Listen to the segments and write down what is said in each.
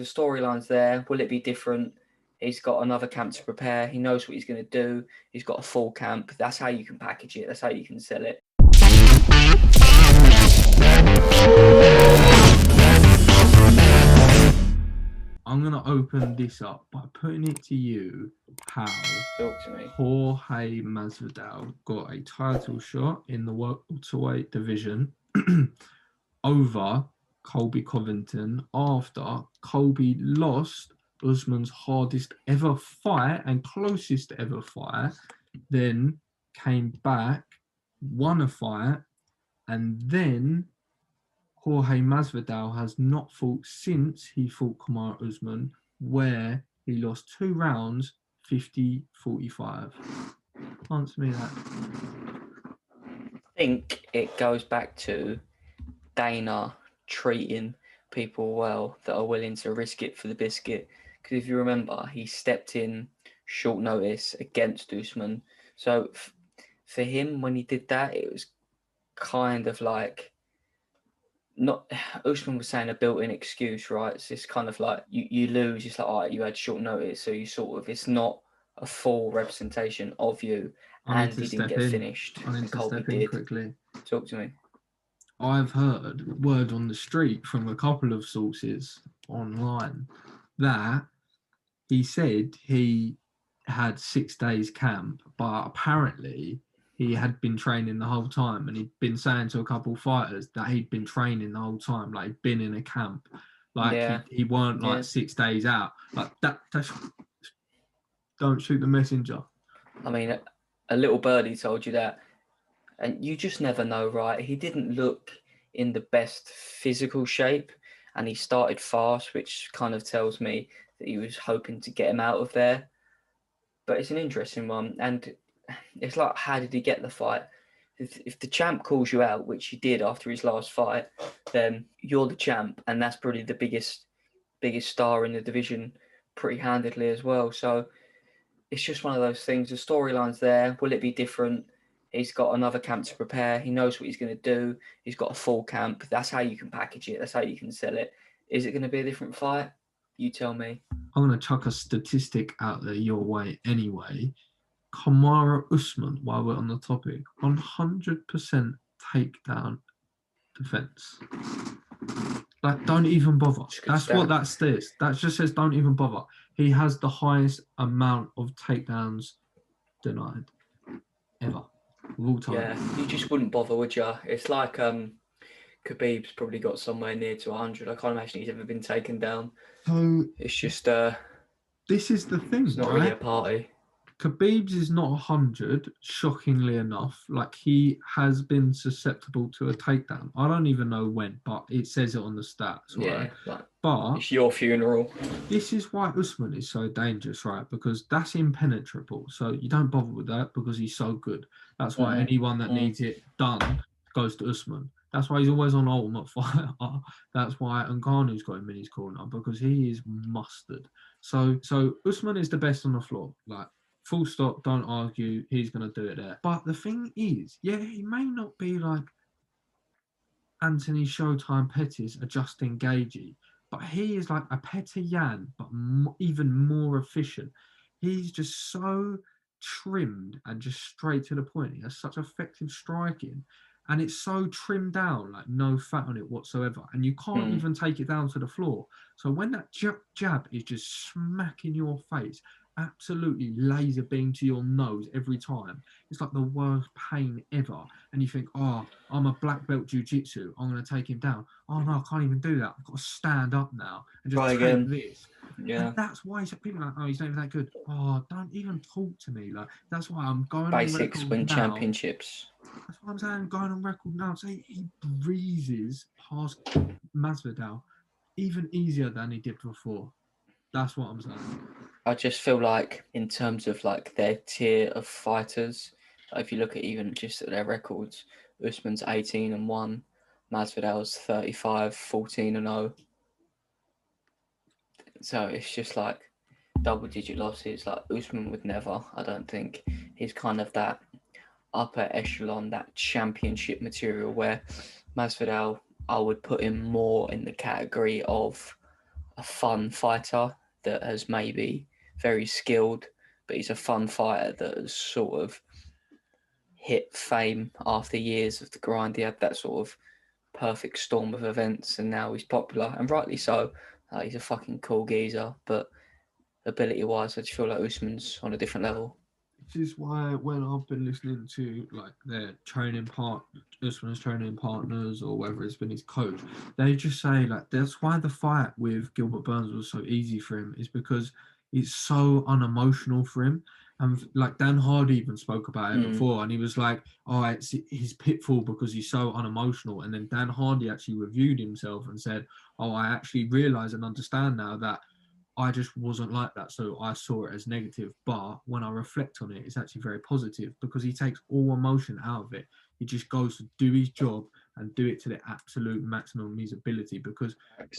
The storyline's there. Will it be different? He's got another camp to prepare. He knows what he's going to do. He's got a full camp. That's how you can package it. That's how you can sell it. I'm going to open this up by putting it to you how Talk to me. Jorge Masvidal got a title shot in the welterweight division over Colby Covington after Colby lost Usman's hardest ever fight and closest ever fight, then came back, won a fight, and then Jorge Masvidal has not fought since he fought Kamaru Usman, where he lost 2 rounds, 50-45. Answer me that. I think it goes back to Dana treating people well that are willing to risk it for the biscuit. Because if you remember, he stepped in short notice against Usman. So for him, when he did that, it was kind of like, not Usman was saying a built-in excuse, right? It's just kind of like you lose. It's like, all right, you had short notice, so you sort of, it's not a full representation of you, and he didn't get finished. I need to step in quickly. Talk to me. I've heard word on the street from a couple of sources online that he said he had 6 days camp, but apparently he had been training the whole time, and he'd been saying to a couple of fighters that he'd been training the whole time, like he'd been in a camp, like he weren't like 6 days out, like that's don't shoot the messenger. I mean, a little birdie told you that, and you just never know, right? He didn't look in the best physical shape, and he started fast, which kind of tells me that he was hoping to get him out of there. But it's an interesting one, and it's like, how did he get the fight? If the champ calls you out, which he did after his last fight, then you're the champ, and that's probably the biggest star in the division, pretty handedly as well. So it's just one of those things. The storyline's there. Will it be different? He's got another camp to prepare. He knows what he's going to do. He's got a full camp. That's how you can package it. That's how you can sell it. Is it going to be a different fight? You tell me. I'm going to chuck a statistic out there your way anyway. Kamaru Usman, while we're on the topic, 100% takedown defense. Like, don't even bother. That's what that says. That just says don't even bother. He has the highest amount of takedowns denied ever of all time. Yeah, you just wouldn't bother, would you? It's like Khabib's probably got somewhere near to 100. I can't imagine he's ever been taken down. So it's just this is the thing, it's not really a party. Khabib's is not 100, shockingly enough. Like, he has been susceptible to a takedown. I don't even know when, but it says it on the stats, right? Yeah, but it's your funeral. This is why Usman is so dangerous, right? Because that's impenetrable. So you don't bother with that because he's so good. That's why anyone that needs it done goes to Usman. That's why he's always on Ultimate Fighter. That's why Ngannou's got him in his corner, because he is mustard. So Usman is the best on the floor. Like, full stop, don't argue, he's going to do it there. But the thing is, yeah, he may not be like Anthony Showtime Pettis or Justin Gaethje, but he is like a Petr Yan, but even more efficient. He's just so trimmed and just straight to the point. He has such effective striking, and it's so trimmed down, like no fat on it whatsoever, and you can't even take it down to the floor. So when that jab is just smacking your face, absolutely laser beam to your nose every time, it's like the worst pain ever. And you think, oh, I'm a black belt jiu-jitsu, I'm going to take him down. Oh no, I can't even do that. I've got to stand up now and just take this. Yeah. And that's why people are like, oh, he's not even that good. Oh, don't even talk to me. Like, that's why I'm going basics on record win now. Championships. That's what I'm saying. I'm going on record now. Say he breezes past Masvidal even easier than he did before. That's what I'm saying. I just feel like, in terms of like their tier of fighters, if you look at even just at their records, Usman's 18-1, Masvidal's 35-14-0. So it's just like double-digit losses. Like, Usman would never. I don't think he's kind of that upper echelon, that championship material, where Masvidal, I would put him more in the category of a fun fighter that has maybe very skilled, but he's a fun fighter that has sort of hit fame after years of the grind. He had that sort of perfect storm of events, and now he's popular, and rightly so. He's a fucking cool geezer, but ability-wise, I just feel like Usman's on a different level. Which is why when I've been listening to like their Usman's training partners, or whether it's been his coach, they just say like that's why the fight with Gilbert Burns was so easy for him, is because it's so unemotional for him. And like Dan Hardy even spoke about it before, and he was like, "Oh, it's his pitfall because he's so unemotional." And then Dan Hardy actually reviewed himself and said, "Oh, I actually realise and understand now that I just wasn't like that, so I saw it as negative. But when I reflect on it, it's actually very positive because he takes all emotion out of it. He just goes to do his job and do it to the absolute maximum of his ability, because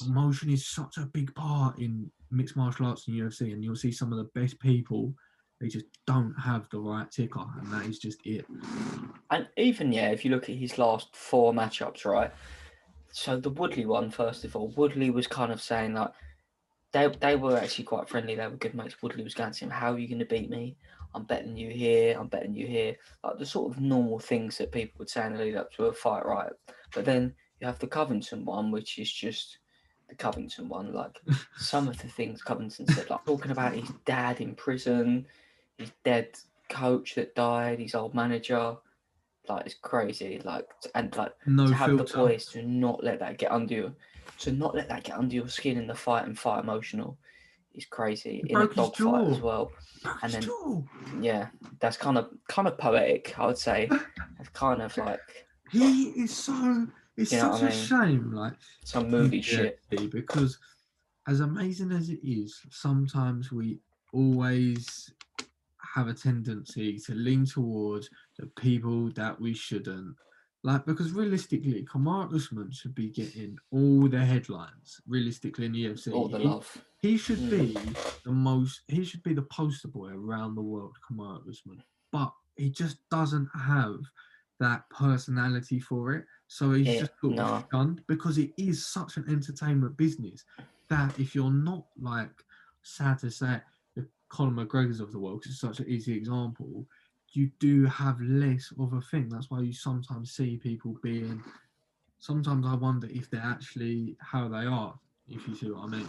emotion is such a big part in mixed martial arts and UFC. And you'll see some of the best people, they just don't have the right ticker, and that is just it. And even, if you look at his last 4 matchups, right? So the Woodley one, first of all, Woodley was kind of saying like, they were actually quite friendly. They were good mates. Woodley was going to him, how are you going to beat me? I'm betting you here. I'm betting you here. Like the sort of normal things that people would say in the lead up to a fight, right? But then you have the Covington one, which is just the Covington one. Like some of the things Covington said, like talking about his dad in prison, his dead coach that died, his old manager. Like it's crazy. Like and like No to have filter. the poise to not let that get under you. To not let that get under your skin in the fight and fight emotional is crazy. In a dogfight as well. And then that's kind of poetic, I would say. It's kind of like he is so it's such a shame, like some movie shit. Because as amazing as it is, sometimes we always have a tendency to lean towards the people that we shouldn't. Like, because realistically, Kamaru Usman should be getting all the headlines, realistically, in the UFC. All the love. He should be he should be the poster boy around the world, Kamaru Usman. But he just doesn't have that personality for it. So he's just sort of shunned, because it is such an entertainment business that if you're not, like, sad to say, the Conor McGregor's of the world, because it's such an easy example, you do have less of a thing. That's why you sometimes see people being. Sometimes I wonder if they're actually how they are, if you see what I mean.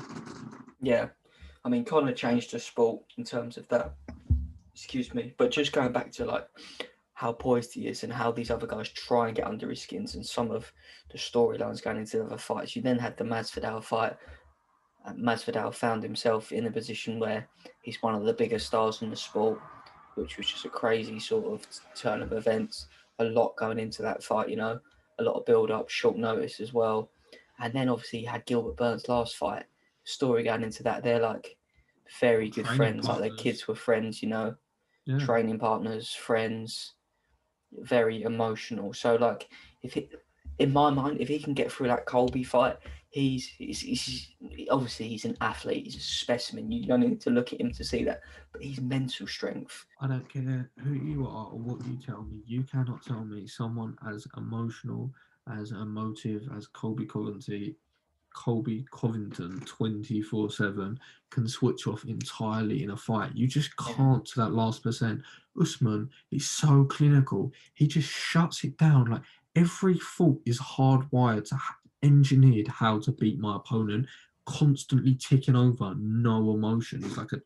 Yeah. I mean, Conor changed the sport in terms of that. Excuse me. But just going back to, like, how poised he is and how these other guys try and get under his skins and some of the storylines going into the other fights. You then had the Masvidal fight. Masvidal found himself in a position where he's one of the biggest stars in the sport, which was just a crazy sort of turn of events. A lot going into that fight, a lot of build-up, short notice as well. And then obviously you had Gilbert Burns' last fight. Story going into that, they're like very good friends. Like their kids were friends, training partners, friends, very emotional. So like, in my mind, if he can get through that Colby fight, he's obviously he's an athlete, he's a specimen. You don't need to look at him to see that, but his mental strength. I don't care who you are or what you tell me. You cannot tell me someone as emotional, as emotive as Colby Covington 24/7 can switch off entirely in a fight. You just can't to that last percent. Usman is so clinical. He just shuts it down. Like every thought is hardwired to engineered how to beat my opponent, constantly ticking over, no emotion. It's like an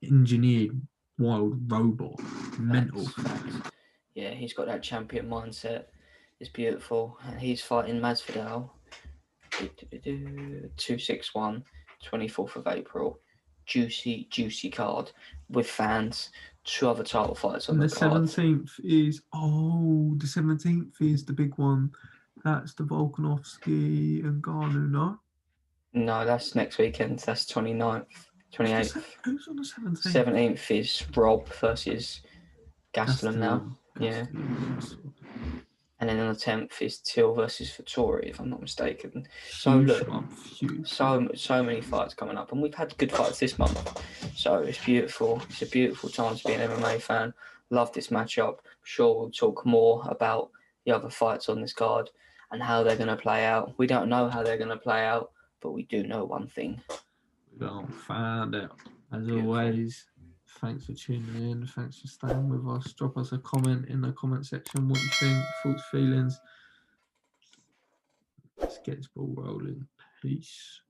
engineered wild robot. Mental. Facts. Yeah, he's got that champion mindset. It's beautiful. And he's fighting Masvidal. 261, 24th of April. Juicy card with fans. 2 other title fights on the card. 17th is the 17th is the big one. That's the Volkanovski and Garnu, no? No, that's next weekend. That's 29th, 28th. Who's on the 17th? 17th is Rob versus Gastelum now. Yeah. And then on the 10th is Till versus Vettori, if I'm not mistaken. So look, so many fights coming up, and we've had good fights this month. So it's beautiful. It's a beautiful time to be an MMA fan. Love this matchup. I'm sure we'll talk more about the other fights on this card and how they're going to play out. We don't know how they're going to play out, but we do know one thing. Well, found out. As Beautiful. always, thanks for tuning in. Thanks for staying with us. Drop us a comment in the comment section. What you think, thoughts, feelings. Let's get this ball rolling. Peace.